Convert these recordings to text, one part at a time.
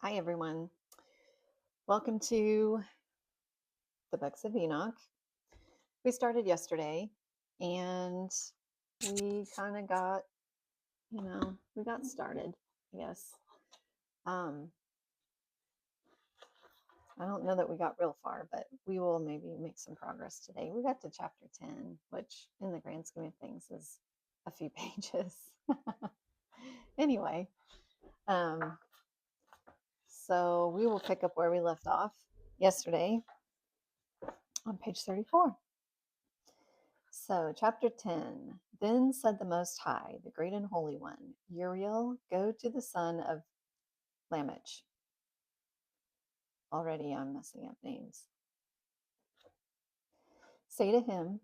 Hi, everyone. Welcome to the Books of Enoch. We started yesterday and we kind of got, we got started, I guess. Um, I don't know that we got real far, but we will maybe make some progress today. We got to chapter 10, which in the grand scheme of things is a few pages. Anyway, um, so we will pick up where we left off yesterday on page 34. So, chapter 10. Then said the Most High, the great and holy one, Uriel, go to the son of Lamech. Already I'm messing up names. Say to him,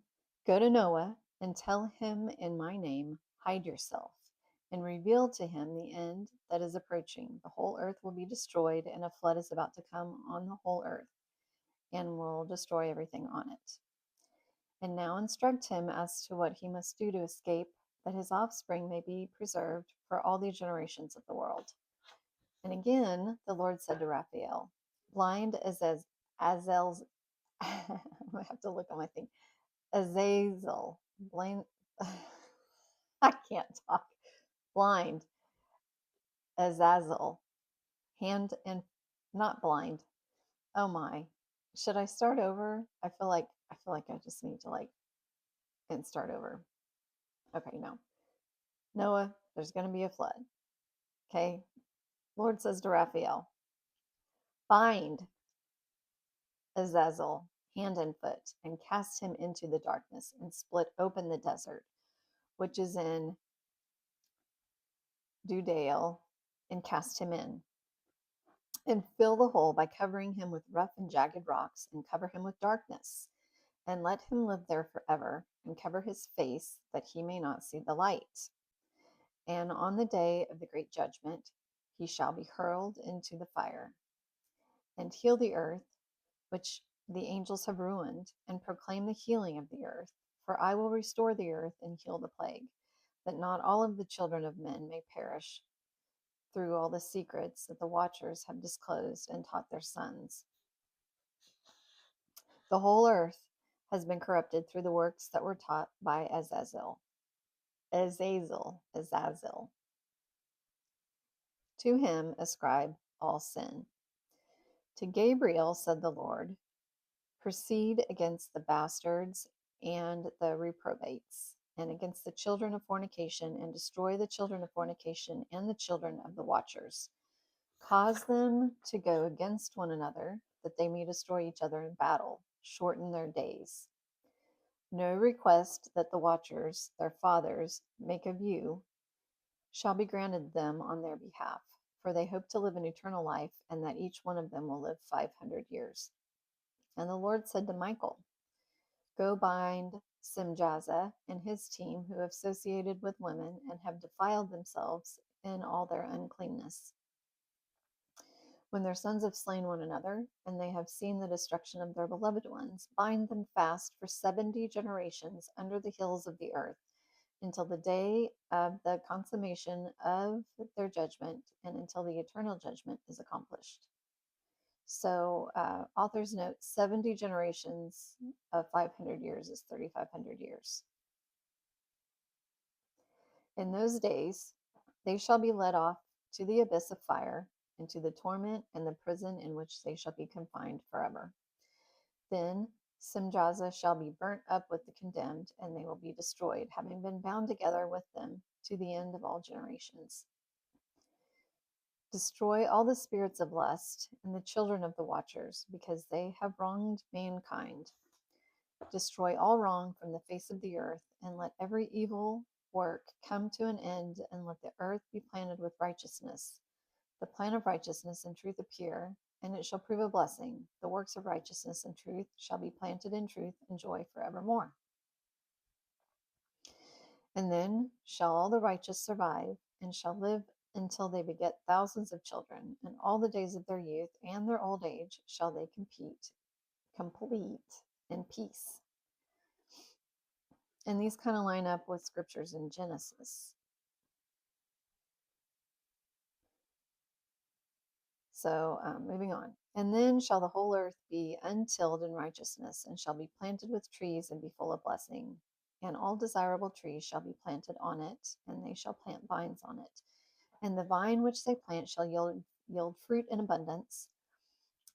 go to Noah and tell him in my name, hide yourself, and reveal to him the end that is approaching. The whole earth will be destroyed, and a flood is about to come on the whole earth and will destroy everything on it. And now instruct him as to what he must do to escape, that his offspring may be preserved for all the generations of the world. And again, the Lord said to Raphael, blind as Azel's, I have to look on my thing, Azazel, blind, I can't talk, blind, Azazel, hand and not blind. Oh my, should I start over? I just need to and start over. Okay, no. Noah, there's going to be a flood. Okay. Lord says to Raphael, bind Azazel hand and foot and cast him into the darkness and split open the desert, which is in Dudale, and cast him in. And fill the hole by covering him with rough and jagged rocks, and cover him with darkness, and let him live there forever, and cover his face, that he may not see the light. And on the day of the great judgment, he shall be hurled into the fire. And heal the earth, which the angels have ruined, and proclaim the healing of the earth. For I will restore the earth and heal the plague, that not all of the children of men may perish through all the secrets that the watchers have disclosed and taught their sons. The whole earth has been corrupted through the works that were taught by Azazel. To him ascribe all sin. To Gabriel said the Lord, proceed against the bastards and the reprobates, and against the children of fornication, and destroy the children of fornication and the children of the watchers. Cause them to go against one another, that they may destroy each other in battle, shorten their days. No request that the watchers, their fathers, make of you shall be granted them on their behalf, for they hope to live an eternal life, and that each one of them will live 500 years. And the Lord said to Michael, go bind Simjaza and his team, who have associated with women and have defiled themselves in all their uncleanness. When their sons have slain one another, and they have seen the destruction of their beloved ones, bind them fast for 70 generations under the hills of the earth, until the day of the consummation of their judgment, and until the eternal judgment is accomplished. So, authors note 70 generations of 500 years is 3,500 years. In those days, they shall be led off to the abyss of fire, into the torment and the prison in which they shall be confined forever. Then Simjaza shall be burnt up with the condemned, and they will be destroyed, having been bound together with them to the end of all generations. Destroy all the spirits of lust and the children of the watchers, because they have wronged mankind. Destroy all wrong from the face of the earth, and let every evil work come to an end, and let the earth be planted with righteousness. The plan of righteousness and truth appear, and it shall prove a blessing. The works of righteousness and truth shall be planted in truth and joy forevermore. And then shall all the righteous survive, and shall live until they beget thousands of children, and all the days of their youth and their old age shall they complete in peace. And these kind of line up with scriptures in Genesis. Moving on. And then shall the whole earth be untilled in righteousness, and shall be planted with trees and be full of blessing. And all desirable trees shall be planted on it, and they shall plant vines on it. And the vine which they plant shall yield fruit in abundance.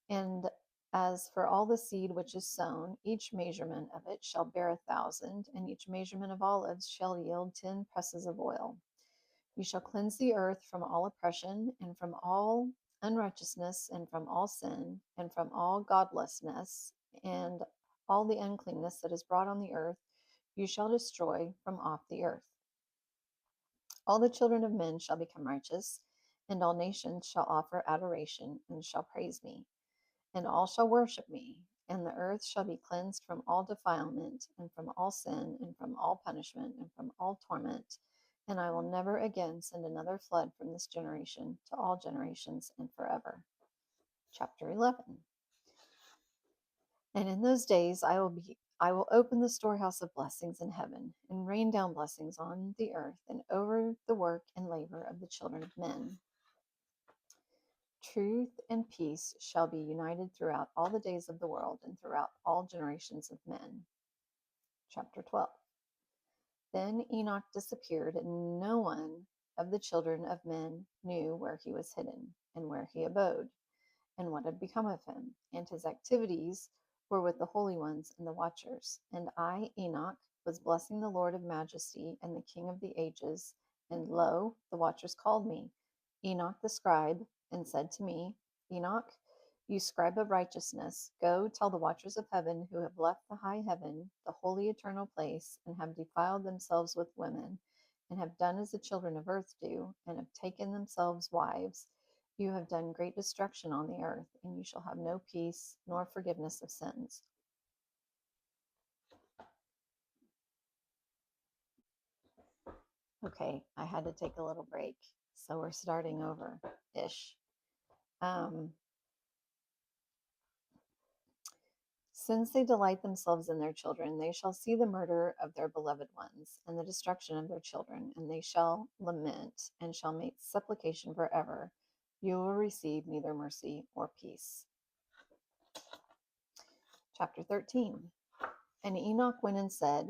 And as for all the seed which is sown, each measurement of it shall bear 1,000, and each measurement of olives shall yield 10 presses of oil. You shall cleanse the earth from all oppression, and from all unrighteousness, and from all sin, and from all godlessness, and all the uncleanness that is brought on the earth, you shall destroy from off the earth. All the children of men shall become righteous, and all nations shall offer adoration and shall praise me. And all shall worship me, and the earth shall be cleansed from all defilement, and from all sin, and from all punishment, and from all torment. And I will never again send another flood from this generation to all generations and forever. Chapter 11. And in those days I will open the storehouse of blessings in heaven, and rain down blessings on the earth, and over the work and labor of the children of men. Truth and peace shall be united throughout all the days of the world and throughout all generations of men. Chapter 12. Then Enoch disappeared, and no one of the children of men knew where he was hidden, and where he abode, and what had become of him. And his activities were with the holy ones and the watchers. And I, Enoch, was blessing the Lord of majesty and the King of the ages. And lo, the watchers called me, Enoch the scribe, and said to me, Enoch, you scribe of righteousness, go tell the watchers of heaven who have left the high heaven, the holy eternal place, and have defiled themselves with women, and have done as the children of earth do, and have taken themselves wives. You have done great destruction on the earth, and you shall have no peace nor forgiveness of sins. Okay, I had to take a little break, so we're starting over ish. Since they delight themselves in their children, they shall see the murder of their beloved ones, and the destruction of their children, and they shall lament, and shall make supplication forever. You will receive neither mercy or peace. Chapter 13. And Enoch went and said,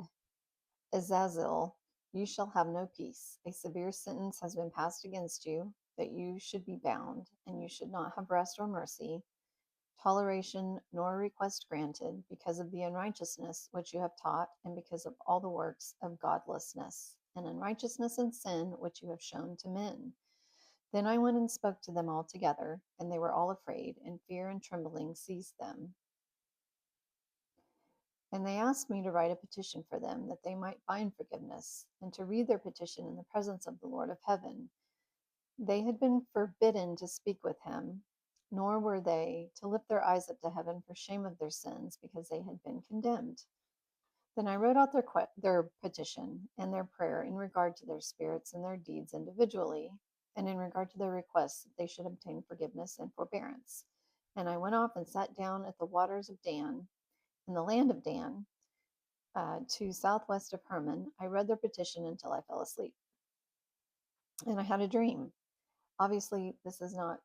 Azazel, you shall have no peace. A severe sentence has been passed against you, that you should be bound, and you should not have rest or mercy, toleration nor request granted, because of the unrighteousness which you have taught, and because of all the works of godlessness, and unrighteousness and sin which you have shown to men. Then I went and spoke to them all together, and they were all afraid, and fear and trembling seized them. And they asked me to write a petition for them, that they might find forgiveness, and to read their petition in the presence of the Lord of heaven. They had been forbidden to speak with him, nor were they to lift their eyes up to heaven for shame of their sins, because they had been condemned. Then I wrote out their petition and their prayer in regard to their spirits and their deeds individually, and in regard to their requests that they should obtain forgiveness and forbearance. And I went off and sat down at the waters of Dan, in the land of Dan, to southwest of Hermon. I read their petition until I fell asleep. And I had a dream. Obviously, this is not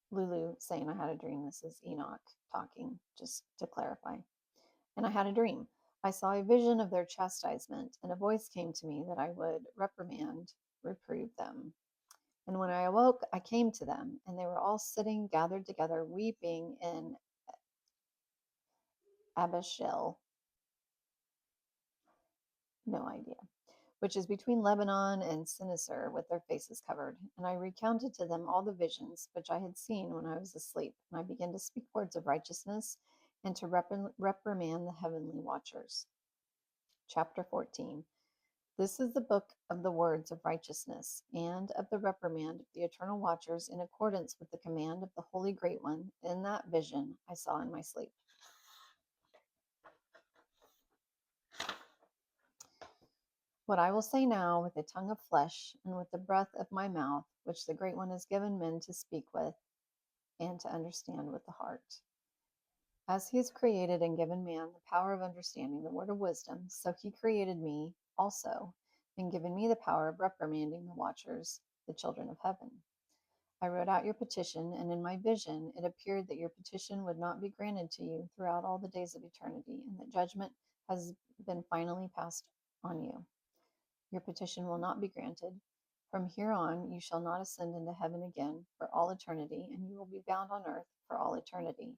Lulu saying I had a dream. This is Enoch talking, just to clarify. And I had a dream. I saw a vision of their chastisement, and a voice came to me that I would reprove them. And when I awoke, I came to them, and they were all sitting gathered together, weeping in Abishil. No idea. Which is between Lebanon and Sinisar, with their faces covered. And I recounted to them all the visions which I had seen when I was asleep. And I began to speak words of righteousness and to reprimand the heavenly watchers. Chapter 14. This is the book of the words of righteousness and of the reprimand of the eternal watchers, in accordance with the command of the Holy Great One in that vision I saw in my sleep. What I will say now with the tongue of flesh and with the breath of my mouth, which the Great One has given men to speak with and to understand with the heart. As he has created and given man the power of understanding the word of wisdom, so he created me also and given me the power of reprimanding the watchers, the children of heaven. I wrote out your petition, and in my vision it appeared that your petition would not be granted to you throughout all the days of eternity, and that judgment has been finally passed on you. Your petition will not be granted. From here on, you shall not ascend into heaven again for all eternity, and you will be bound on earth for all eternity.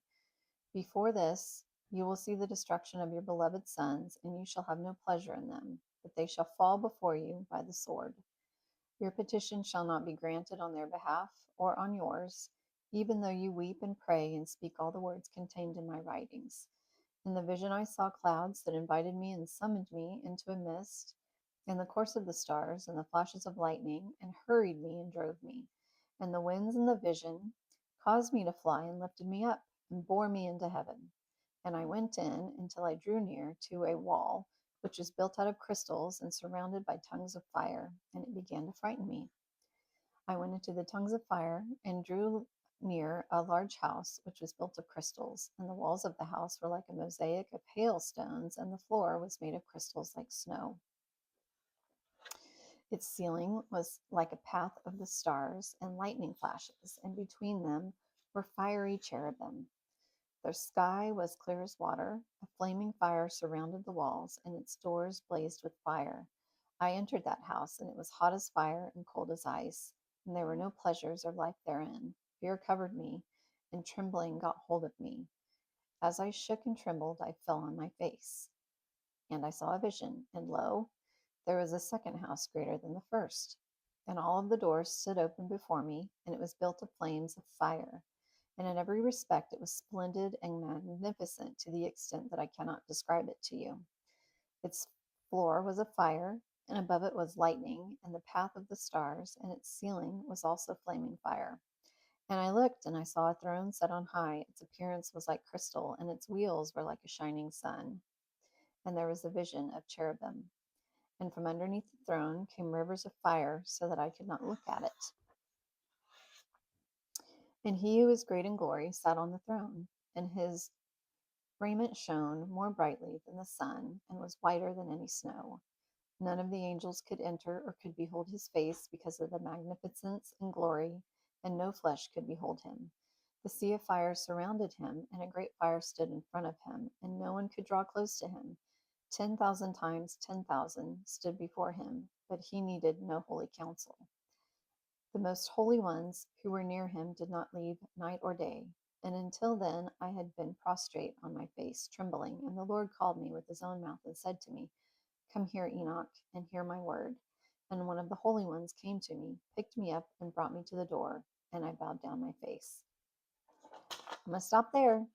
Before this, you will see the destruction of your beloved sons, and you shall have no pleasure in them, but they shall fall before you by the sword. Your petition shall not be granted on their behalf or on yours, even though you weep and pray and speak all the words contained in my writings. In the vision, I saw clouds that invited me and summoned me into a mist, in the course of the stars and the flashes of lightning, and hurried me and drove me. And the winds in the vision caused me to fly and lifted me up and bore me into heaven. And I went in until I drew near to a wall which was built out of crystals and surrounded by tongues of fire, and it began to frighten me. I went into the tongues of fire and drew near a large house which was built of crystals, and the walls of the house were like a mosaic of hailstones, and the floor was made of crystals like snow. Its ceiling was like a path of the stars and lightning flashes, and between them were fiery cherubim. Their sky was clear as water. A flaming fire surrounded the walls, and its doors blazed with fire. I entered that house, and it was hot as fire and cold as ice, and there were no pleasures or life therein. Fear covered me, and trembling got hold of me. As I shook and trembled, I fell on my face. And I saw a vision, and lo, there was a second house greater than the first. And all of the doors stood open before me, and it was built of flames of fire. And in every respect it was splendid and magnificent to the extent that I cannot describe it to you. Its floor was of fire, and above it was lightning, and the path of the stars, and its ceiling was also flaming fire. And I looked, and I saw a throne set on high. Its appearance was like crystal, and its wheels were like a shining sun. And there was a vision of cherubim. And from underneath the throne came rivers of fire, so that I could not look at it. And he who is great in glory sat on the throne, and his raiment shone more brightly than the sun, and was whiter than any snow. None of the angels could enter or could behold his face because of the magnificence and glory, and no flesh could behold him. The sea of fire surrounded him, and a great fire stood in front of him, and no one could draw close to him. 10,000 times 10,000 stood before him, but he needed no holy counsel. The most holy ones who were near him did not leave night or day. And until then I had been prostrate on my face, trembling. And the Lord called me with his own mouth and said to me, Come here, Enoch, and hear my word. And one of the holy ones came to me, picked me up, and brought me to the door. And I bowed down my face. I'm going to stop there.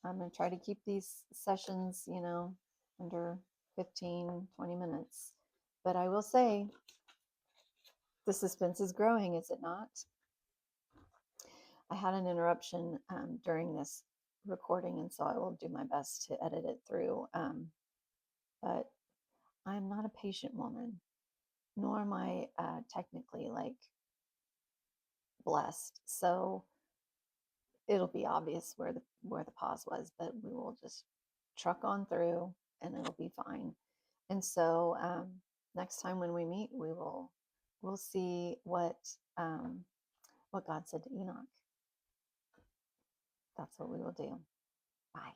I'm going to try to keep these sessions, under 15, 20 minutes. But I will say, the suspense is growing, is it not? I had an interruption during this recording, and so I will do my best to edit it through. But I'm not a patient woman, nor am I technically blessed. So it'll be obvious where the pause was, but we will just truck on through, and it'll be fine. And so next time when we meet, we'll see what God said to Enoch. That's what we will do. Bye.